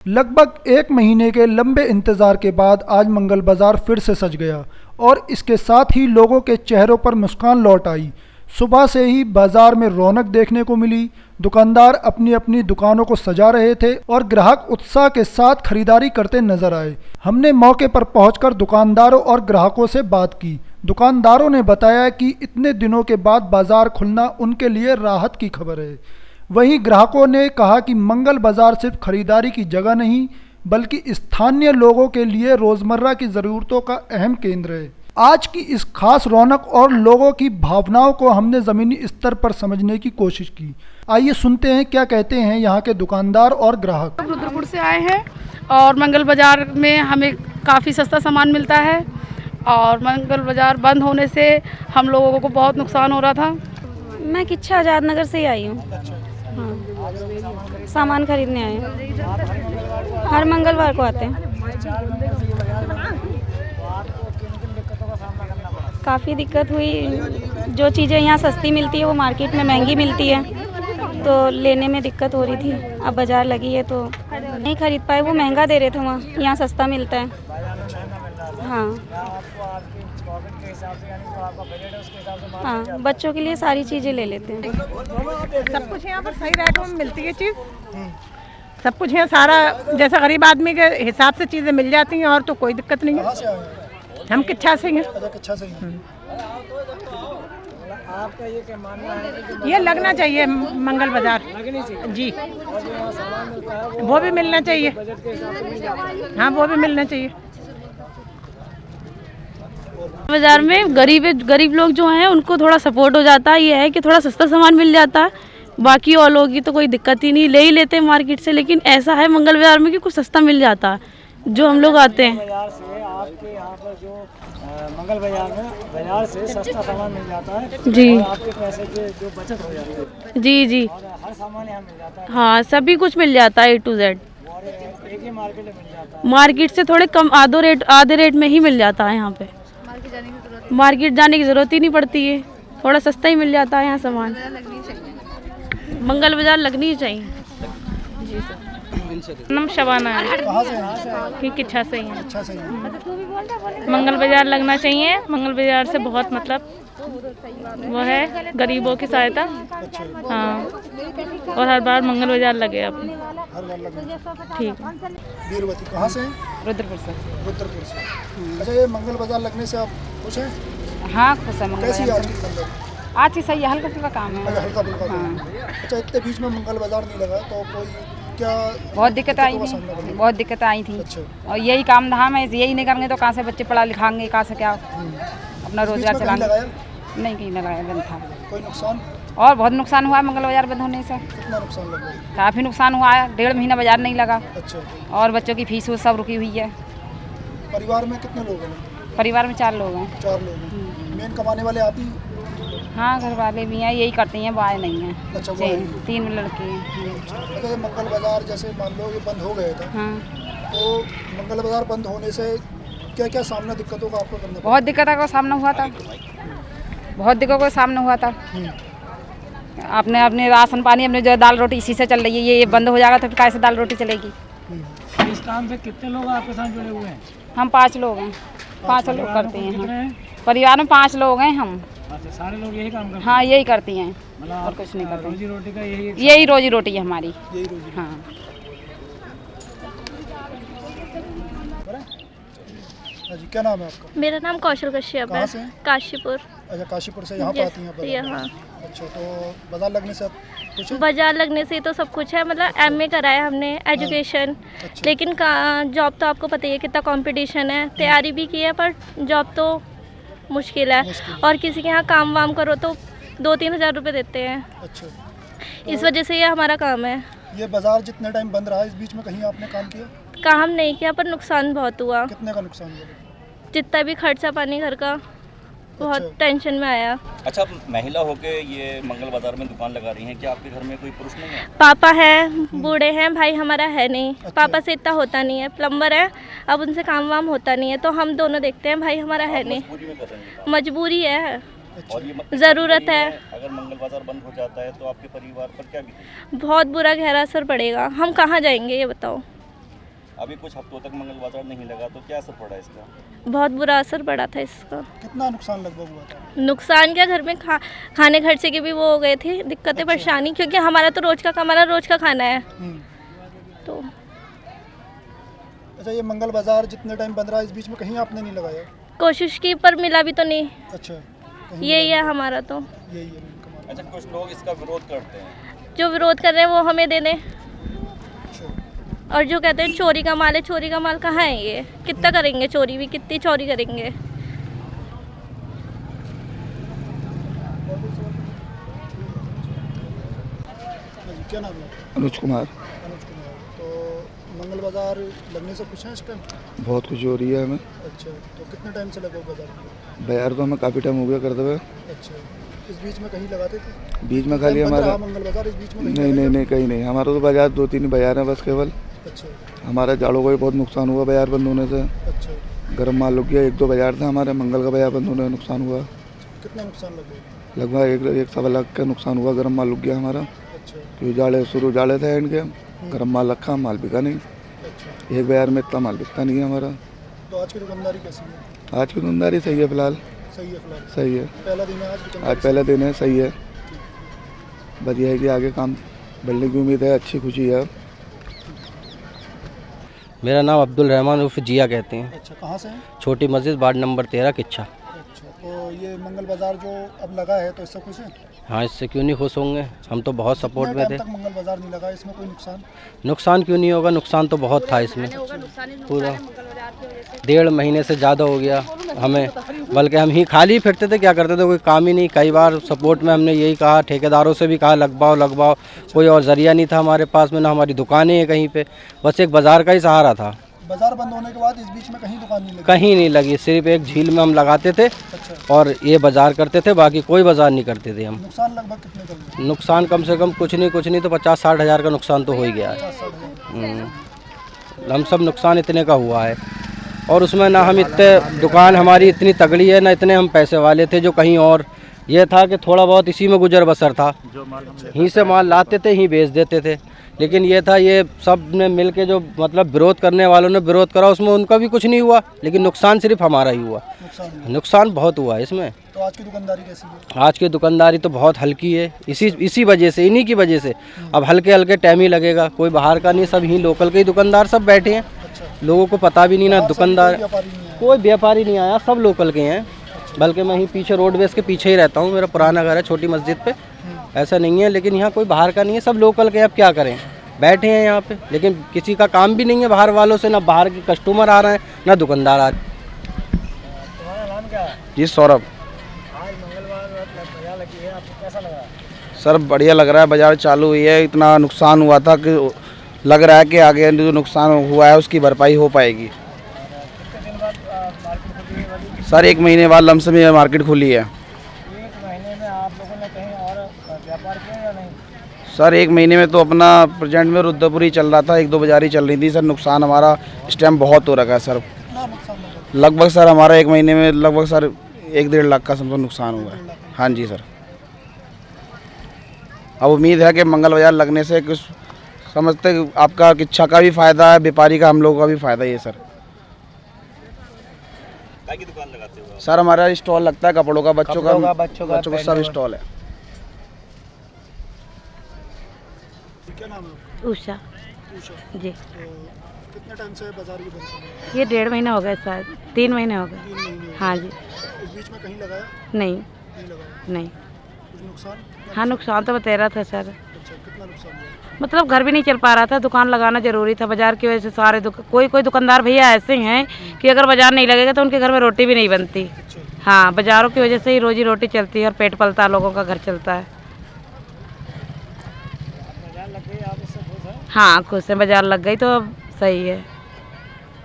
लगभग एक महीने के लंबे इंतज़ार के बाद आज मंगल बाज़ार फिर से सज गया और इसके साथ ही लोगों के चेहरों पर मुस्कान लौट आई। सुबह से ही बाज़ार में रौनक देखने को मिली। दुकानदार अपनी अपनी दुकानों को सजा रहे थे और ग्राहक उत्साह के साथ खरीदारी करते नजर आए। हमने मौके पर पहुंचकर दुकानदारों और ग्राहकों से बात की। दुकानदारों ने बताया कि इतने दिनों के बाद बाज़ार खुलना उनके लिए राहत की खबर है। वहीं ग्राहकों ने कहा कि मंगल बाज़ार सिर्फ खरीदारी की जगह नहीं बल्कि स्थानीय लोगों के लिए रोज़मर्रा की ज़रूरतों का अहम केंद्र है। आज की इस खास रौनक और लोगों की भावनाओं को हमने ज़मीनी स्तर पर समझने की कोशिश की। आइए सुनते हैं क्या कहते हैं यहाँ के दुकानदार और ग्राहक। रुद्रपुर से आए हैं और मंगल बाज़ार में हमें काफ़ी सस्ता सामान मिलता है और मंगल बाज़ार बंद होने से हम लोगों को बहुत नुकसान हो रहा था। मैं किच्छा आज़ाद नगर से ही आई हूँ। हाँ, सामान खरीदने आए हैं। हर मंगलवार को आते हैं। काफ़ी दिक्कत हुई। जो चीज़ें यहाँ सस्ती मिलती है वो मार्केट में महंगी मिलती है, तो लेने में दिक्कत हो रही थी। अब बाज़ार लगी है तो नहीं खरीद पाए। वो महंगा दे रहे थे वहाँ, यहाँ सस्ता मिलता है। हाँ हाँ, बच्चों के लिए सारी चीज़ें ले लेते हैं। सब कुछ यहाँ पर सही रेटों में मिलती है चीज़। सब कुछ यहाँ सारा जैसा गरीब आदमी के हिसाब से चीज़ें मिल जाती हैं और तो कोई दिक्कत नहीं है। हम किच्छा से हैं। आपका ये क्या मानना है? ये लगना चाहिए मंगल बाज़ार जी। वो भी मिलना चाहिए। हाँ, वो भी मिलना चाहिए। बाज़ार में गरीब लोग जो हैं उनको थोड़ा सपोर्ट हो जाता है। ये है कि थोड़ा सस्ता सामान मिल जाता है। बाकी और लोगों की तो कोई दिक्कत ही नहीं, ले ही लेते हैं मार्केट से। लेकिन ऐसा है मंगल बाज़ार में कि कुछ सस्ता मिल जाता है जो हम लोग आते हैं। बाजार से आपके यहाँ पर जो मंगल बाजार से सस्ता सामान मिल जाता है जी। और आपके पैसे की जो बचत हो जाती है। जी और हर सामान यहाँ मिल जाता है। हाँ, सभी कुछ मिल जाता है A to Z। और एक ही मार्केट में मिल जाता है। मार्केट से थोड़े कम आधे रेट में ही मिल जाता है यहाँ पे। मार्केट जाने की ज़रूरत ही नहीं पड़ती है, थोड़ा सस्ता ही मिल जाता है यहाँ सामान। मंगल बाज़ार लगनी ही चाहिए। जी सर। नाम शबाना है कि किच्छा से ही है। मंगल बाज़ार लगना चाहिए। मंगल बाज़ार से बहुत मतलब वो है गरीबों की सहायता। हाँ, और हर बार मंगल बाज़ार लगे अपने। ठीक है। बीरवती कहाँ से हैं? रुद्रपुर से। रुद्रपुर से। अच्छा, ये मंगल बाज़ार लगने से आप खुश हैं? हाँ, खुश है मंगल कैसी बाज़ार आज की से। खरीदारी? आज ही सही है, हल्का फुल्का काम है। अच्छा, हल्का फुल्का काम हाँ। है। अच्छा, इतने बीच में मंगल बाज़ार नहीं लगा तो कोई क्या बहुत दिक्कत आई दिक्कतों का थी। सामना करना? बहुत दिक्कत आई थी। अच्छा। और यही काम धाम है, यही नहीं करेंगे तो कहाँ से बच्चे पढ़ा लिखाएंगे, कहाँ से क्या अपना बीच रोजगार में कहीं चलाएंगे। लगाया? नहीं, कहीं लगाया बंद था। कोई नुकसान? और बहुत नुकसान हुआ है मंगल बाज़ार बंद होने से। कितना नुकसान लगा? काफ़ी नुकसान हुआ है। 1.5 महीना बाज़ार नहीं लगा अच्छा। और बच्चों की फीस सब रुकी हुई है। परिवार में कितने लोग हैं? परिवार में 4 लोग हैं। 4 लोग हैं। मेन कमाने वाले आप ही? हाँ, घर वाले भी हैं, यही करते हैं, बाय नहीं हैं। अच्छा, वो है। 3 लड़के हैं। अच्छा, ये मंगल बाज़ार जैसे मान लो ये बंद हो गया था हाँ, तो मंगल बाज़ार बंद होने से क्या क्या सामना दिक्कतों का आपको करना पड़ा? बहुत दिक्कतों का सामना हुआ था। बहुत दिक्कतों का सामना हुआ था। आपने अपने राशन पानी अपने जो दाल रोटी इसी से चल रही है। ये बंद हो जाएगा तो फिर कैसे दाल रोटी चलेगी? इस काम से कितने लोग आपके साथ जुड़े हुए हैं? हम 5 लोग हैं। 5 लोग करते हैं। कितने हाँ। हैं? परिवार में 5 लोग हैं हम। अच्छा, सारे लोग यही काम करते हैं? हाँ, यही करती हैं मतलब और कुछ नहीं करते। रोजी रोटी का यही रोजी रोटी है हमारी। यही रोजी। हाँ। हाँ जी, क्या नाम है आपका? मेरा नाम कौशल कश्यप कहाँ है। से हैं? काशीपुर। अच्छा, काशीपुर से यहाँ पे आती हैं आप बाज़ार में? यहाँ अच्छा, तो बाज़ार लगने से आप कुछ बाज़ार लगने से तो सब कुछ है। मतलब MA कराया हमने एजुकेशन। अच्छा। लेकिन जॉब तो आपको पता ही है कितना कंपटीशन है। तैयारी भी की है पर जॉब तो मुश्किल है। और किसी के यहाँ काम वाम करो तो 2-3 हज़ार रुपये देते हैं। अच्छा, इस वजह से ये हमारा काम है। ये बाज़ार जितने टाइम बंद रहा इस बीच में कहीं आपने काम किया? काम नहीं किया पर नुकसान बहुत हुआ। कितने का नुकसान हुआ? जितना भी खर्चा पानी घर का बहुत अच्छा। टेंशन में आया। अच्छा, आप महिला होके ये मंगल बाजार में दुकान लगा रही हैं, क्या आपके घर में कोई पुरुष नहीं है? पापा है, बूढ़े हैं, भाई हमारा है नहीं। पापा से इतना होता नहीं है, प्लम्बर है, अब उनसे काम वाम होता नहीं है तो हम दोनों देखते हैं। भाई हमारा है नहीं, मजबूरी में कर रहे हैं मजबूरी है, और ये ज़रूरत है। अगर मंगल बाजार बंद हो जाता है तो आपके परिवार पर क्या बीतेगी? बहुत बुरा गहरा असर पड़ेगा। हम कहाँ जाएंगे ये बताओ। अभी कुछ हफ्तों तक मंगल बाजार नहीं लगा, तो क्या असर पड़ा इसका? बहुत बुरा असर पड़ा था इसका। कितना नुकसान लगभग हुआ था? नुकसान क्या, घर में खाने खर्चे के भी वो हो गए थे, दिक्कतें परेशानी, क्योंकि हमारा तो रोज का हमारा रोज का खाना है। तो अच्छा, ये मंगल बाजार जितने टाइम बंद रहा, इस बीच में कहीं आपने नहीं लगाया? कोशिश की पर मिला भी तो नहीं। अच्छा, यही है हमारा, तो यही है कमाल। अच्छा, कुछ लोग इसका विरोध करते हैं। जो विरोध कर रहे हैं वो हमें दे दें, और जो कहते हैं चोरी का माल है, चोरी का माल कहाँ है? ये कितना करेंगे चोरी, भी कितनी चोरी करेंगे? क्या नाम है? अनुज कुमार। अनुज कुमार। तो मंगल बाजार लगने से खुश हैं इस टाइम? बहुत खुशी हो रही है हमें। अच्छा, तो कितने टाइम से लगा बाजार? बाजार तो हमें काफ़ी टाइम हो गया करते हुए। अच्छा, इस बीच में कहीं लगाते थे? बीच में खाली हमारा मंगल बाजार इस बीच में नहीं कहीं नहीं, हमारा तो बाजार 2-3 बाजार हैं बस केवल। अच्छा, हमारा जाड़ों का भी बहुत नुकसान हुआ बाजार बंद होने से। अच्छा, गर्म माल लग गया, 1-2 बाजार था हमारे, मंगल का बाजार बंद होने से नुकसान हुआ। कितना नुकसान लग गया? लगभग 1-1.25 लाख का नुकसान हुआ, गर्म माल लग गया हमारा। अच्छा, क्योंकि जाड़े थे एंड के, गर्म माल रखा, माल बिका नहीं। अच्छा, एक बाजार में इतना माल बिकता नहीं है हमारा। तो आज की दुकानदारी कैसी है? आज की दुकानदारी सही है फिलहाल। सही है फिलहाल? सही है, पहला दिन है आज दुकानदारी? आज पहला दिन है, सही है। बढ़िया है कि आगे काम बढ़ने की उम्मीद है, अच्छी खुशी है। मेरा नाम अब्दुल रहमान उर्फ जिया कहते हैं। अच्छा, कहाँ से हैं? छोटी मस्जिद वार्ड नंबर 13 किच्छा। अच्छा, तो ये मंगल बाजार जो अब लगा है तो इससे खुश हैं? हाँ, इससे क्यों नहीं खुश होंगे, हम तो बहुत सपोर्ट में थे। तक मंगल बाजार नहीं लगा, इसमें कोई नुकसान? नुकसान क्यों नहीं होगा, नुकसान तो बहुत था इसमें। पूरा 1.5 महीने से ज़्यादा हो गया हमें, बल्कि हम ही खाली फिरते थे, क्या करते थे, कोई काम ही नहीं। कई बार सपोर्ट में हमने यही कहा, ठेकेदारों से भी कहा लगवाओ, कोई और ज़रिया नहीं था हमारे पास में, ना हमारी दुकानें हैं कहीं पे, बस एक बाज़ार का ही सहारा था। बाजार बंद होने के बाद इस बीच में कहीं दुकान नहीं लगी? कहीं नहीं लगी, सिर्फ एक झील में हम लगाते थे। अच्छा, और ये बाज़ार करते थे, बाकी कोई बाज़ार नहीं करते थे हम। नुकसान लगभग कितने का हुआ? नुकसान कम से कम कुछ नहीं तो 50-60 हज़ार का नुकसान तो हो ही गया है। 50-60 हम सब नुकसान इतने का हुआ है, और उसमें ना हम इतने, दुकान हमारी इतनी तगड़ी है, ना इतने हम पैसे वाले थे जो कहीं और। ये था कि थोड़ा बहुत इसी में गुजर बसर था, यहीं से माल लाते थे, यहीं बेच देते थे। लेकिन ये था, ये सब ने मिल के जो मतलब विरोध करने वालों ने विरोध करा, उसमें उनका भी कुछ नहीं हुआ, लेकिन नुकसान सिर्फ हमारा ही हुआ। नुकसान बहुत हुआ है इसमें। तो आज की दुकानदारी कैसी है? आज की दुकानदारी तो बहुत हल्की है, इसी वजह से, इन्हीं की वजह से। अब हल्के टाइम ही लगेगा, कोई बाहर का नहीं, सब यहीं लोकल के ही दुकानदार सब बैठे हैं। लोगों को पता भी नहीं, ना दुकानदार, कोई व्यापारी नहीं आया, सब लोकल के हैं। बल्कि मैं ही पीछे रोडवेज के पीछे ही रहता हूँ, मेरा पुराना घर है छोटी मस्जिद पे। ऐसा नहीं है, लेकिन यहाँ कोई बाहर का नहीं है, सब लोकल के। अब क्या करें, बैठे हैं यहाँ पे, लेकिन किसी का काम भी नहीं है बाहर वालों से, ना बाहर के कस्टमर आ रहे हैं, ना दुकानदार आ रहे हैं। तुम्हारा नाम क्या है? जी सौरभ। आज मंगलवार बाजार लगी है, आपको कैसा लगा? सर बढ़िया लग रहा है, बाजार चालू हुई है। इतना नुकसान हुआ था कि लग रहा है कि आगे जो नुकसान हुआ है उसकी भरपाई हो पाएगी। कितने दिन बाद मार्केट खुली है? सर 1 महीने बाद लमसम में मार्केट खुली है। 1 महीने में आप लोगों ने कहीं और व्यापार किया या नहीं? सर 1 महीने में तो अपना प्रेजेंट में रुद्रपुरी चल रहा था, 1-2 बाजारी चल रही थी। सर नुकसान हमारा इस टाइम बहुत हो रखा है सर। लगभग सर हमारा 1 महीने में लगभग सर 1-1.5 लाख का समझो नुकसान हुआ है। हाँ जी सर। अब उम्मीद है कि मंगल बाजार लगने से कुछ समझते आपका किच्छा का भी फ़ायदा है, व्यापारी का, हम लोगों का भी फ़ायदा ही है सर। काय की दुकान लगाते हो? सर हमारा स्टॉल लगता है कपड़ों का, बच्चों का सब स्टॉल है। क्या नाम है? उषा उषा। जी। तो कितने टाइम से बाजार की बंद है? ये 1.5 महीना हो गया, शायद 3 महीने हो गए। 3 महीने? हाँ जी। इस बीच में कहीं लगाया? नहीं नहीं लगाया? नहीं। कुछ नुकसान? हाँ, नुकसान तो बता रहा था सर, अच्छा, कितना नुकसान हुआ? मतलब घर भी नहीं चल पा रहा था, दुकान लगाना जरूरी था। बाजार की वजह से सारे कोई दुकानदार भैया ऐसे हैं कि अगर बाजार नहीं लगेगा तो उनके घर में रोटी भी नहीं बनती। हाँ, बाजारों की वजह से ही रोजी रोटी चलती है और पेट पलता है, लोगों का घर चलता है। बाजार लग गई, आप इससे खुश हैं? हाँ, खुश है, बाजार लग गई तो अब सही है।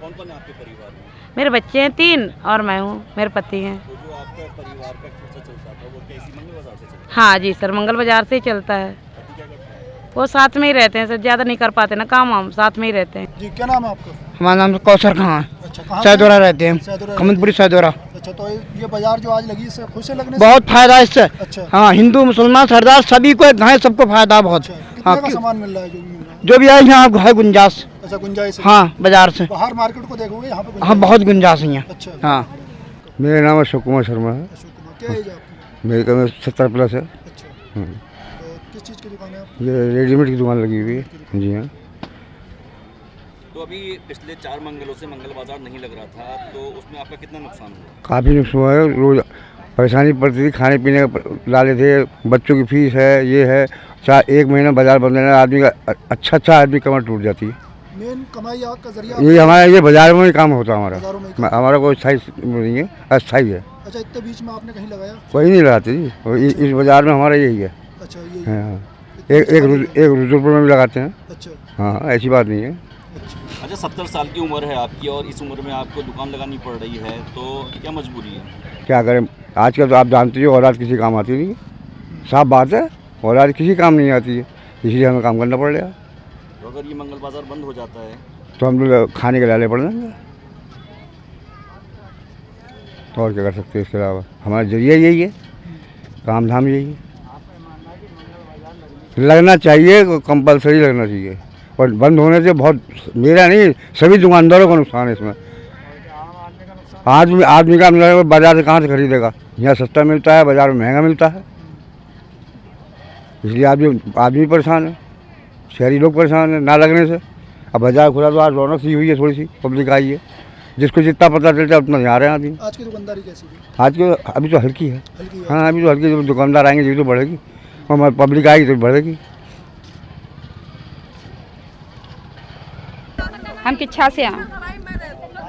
कौन कौन है आपके परिवार में? मेरे बच्चे हैं 3 और मैं हूँ, मेरे पति हैं। तो जो आपका परिवार का खर्चा चलता था वो क्या इसी मंगल बाजार से चलता हाँ जी सर, मंगल बाजार से ही चलता है। वो साथ में ही रहते हैं सर, ज़्यादा नहीं कर पाते ना काम, हम साथ में ही रहते हैं। जी, क्या नाम है आपका? हमारा नाम कौसर खान। अच्छा, कहाँ सैदोरा रहते हैं, सैदोरा? कमतपुरी सैदोरा। अच्छा, तो ये बाजार जो आज लगी इससे खुश है लगने से? बहुत फायदा है इससे। अच्छा। हाँ, हिंदू मुसलमान सरदार सभी को है, सबको फायदा बहुत। अच्छा, कितने हाँ, का सामान मिल रहा है जो भी मिल रहा है? जो भी आए यहाँ है गुंजाइश। अच्छा, गुंजाइश है। हाँ, बाजार से बाहर मार्केट को देखोगे यहाँ पे गुंजाइश हाँ बहुत गुंजाइश है यहाँ। अच्छा। हाँ, मेरा नाम अशोक कुमार शर्मा है। अशोक कुमार, क्या एज है आपकी? मेरी कम 70 प्लस है। अच्छा, तो किस चीज़ की दुकान है आपकी? ये रेडीमेड की दुकान लगी हुई है। जी हाँ। तो अभी पिछले 4 मंगलों से मंगल बाजार नहीं लग रहा था, तो उसमें आपका कितना नुकसान हुआ? काफ़ी नुकसान हुआ है। रोज परेशानी पड़ती थी, खाने पीने का डाले थे, बच्चों की फीस है, ये है। 1 महीना बाजार बंद रहना, आदमी का अच्छा आदमी कमर टूट जाती है। मेन कमाई आपका जरिया ये हमारा ये बाजार में ही काम होता है बाजारों में ही हमारा। हमारा कोई स्थायी नहीं है, अस्थायी है। अच्छा, इतने बीच में आपने कहीं लगाया? कोई नहीं लगाते जी, इस बाजार में हमारा यही है। अच्छा, ये हाँ, एक रुद्रपुर में भी लगाते हैं। अच्छा हाँ, ऐसी बात नहीं है। अच्छा, 70 साल की उम्र है आपकी और इस उम्र में आपको दुकान लगानी पड़ रही है, तो क्या मजबूरी है? क्या करें, आजकल तो आप जानते हो औलाद किसी काम आती नहीं है। साफ बात है, औलाद किसी काम नहीं आती है, इसलिए हमें काम करना पड़ रहा है। तो अगर ये मंगल बाजार बंद हो जाता है तो हम लोग खाने के लाले पड़ जाएंगे, और क्या कर सकते हैं इसके अलावा। हमारा जरिया यही है, काम धाम यही है। लगना चाहिए, कंपलसरी लगना चाहिए। और बंद होने से बहुत, मेरा नहीं सभी दुकानदारों का नुकसान है इसमें। आदमी का बाजार से कहाँ से खरीदेगा? यहाँ सस्ता मिलता है, बाजार में महंगा मिलता है, इसलिए आदमी परेशान है, शहरी लोग परेशान है ना लगने से। अब बाजार खुला तो आज रौनक सी हुई है, थोड़ी सी पब्लिक आई है, जिसको जितना पता चलता है उतना यहाँ आ रहे हैं आदमी। आज की दुकानदारी कैसी है? आज के अभी तो हल्की है। हल्की है। हाँ, अभी तो हल्की, जब दुकानदार आएंगे तभी तो बढ़ेगी, और पब्लिक आएगी तो बढ़ेगी। हम किच्छा से हैं। आज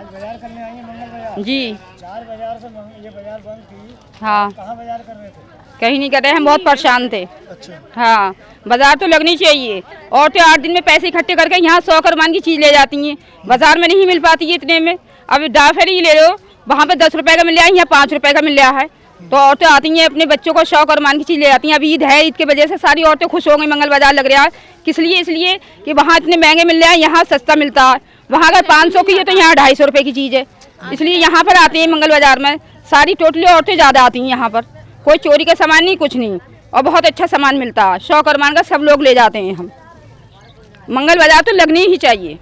बाजार करने आई हैं मंगल बाजार जी 4 बाजार से ये बाजार बंद थी। हाँ, कहाँ बाजार कर रहे थे? कहीं नहीं कर रहे, हम बहुत परेशान थे। अच्छा, हाँ, बाजार तो लगनी चाहिए। औरतें 8 दिन में पैसे इकट्ठे करके यहाँ 100 करमान की चीज़ ले जाती हैं, बाजार में नहीं मिल पाती है इतने में। अब डाफेरी ले लो, वहाँ पे 10 रुपये का मिल रहा है, यहाँ 5 रुपये का मिल रहा है। तो औरतें आती हैं, अपने बच्चों को 100 करमान की चीज़ ले जाती हैं। अब ईद है, ईद की वजह से सारी औरतें खुश हो गई, मंगल बाजार लग रहा है। किस लिए? इसलिए कि वहाँ इतने महंगे मिल रहे हैं, यहाँ सस्ता मिलता है। वहाँ अगर 500 की है तो यहाँ 250 रुपये की चीज़ है, इसलिए यहाँ पर आते हैं मंगल बाजार में। सारी टोटली औरतें ज़्यादा आती हैं यहाँ पर, कोई चोरी का सामान नहीं, कुछ नहीं, और बहुत अच्छा सामान मिलता है। 100 करमान का सब लोग ले जाते हैं हम। मंगल बाजार तो लगनी ही चाहिए।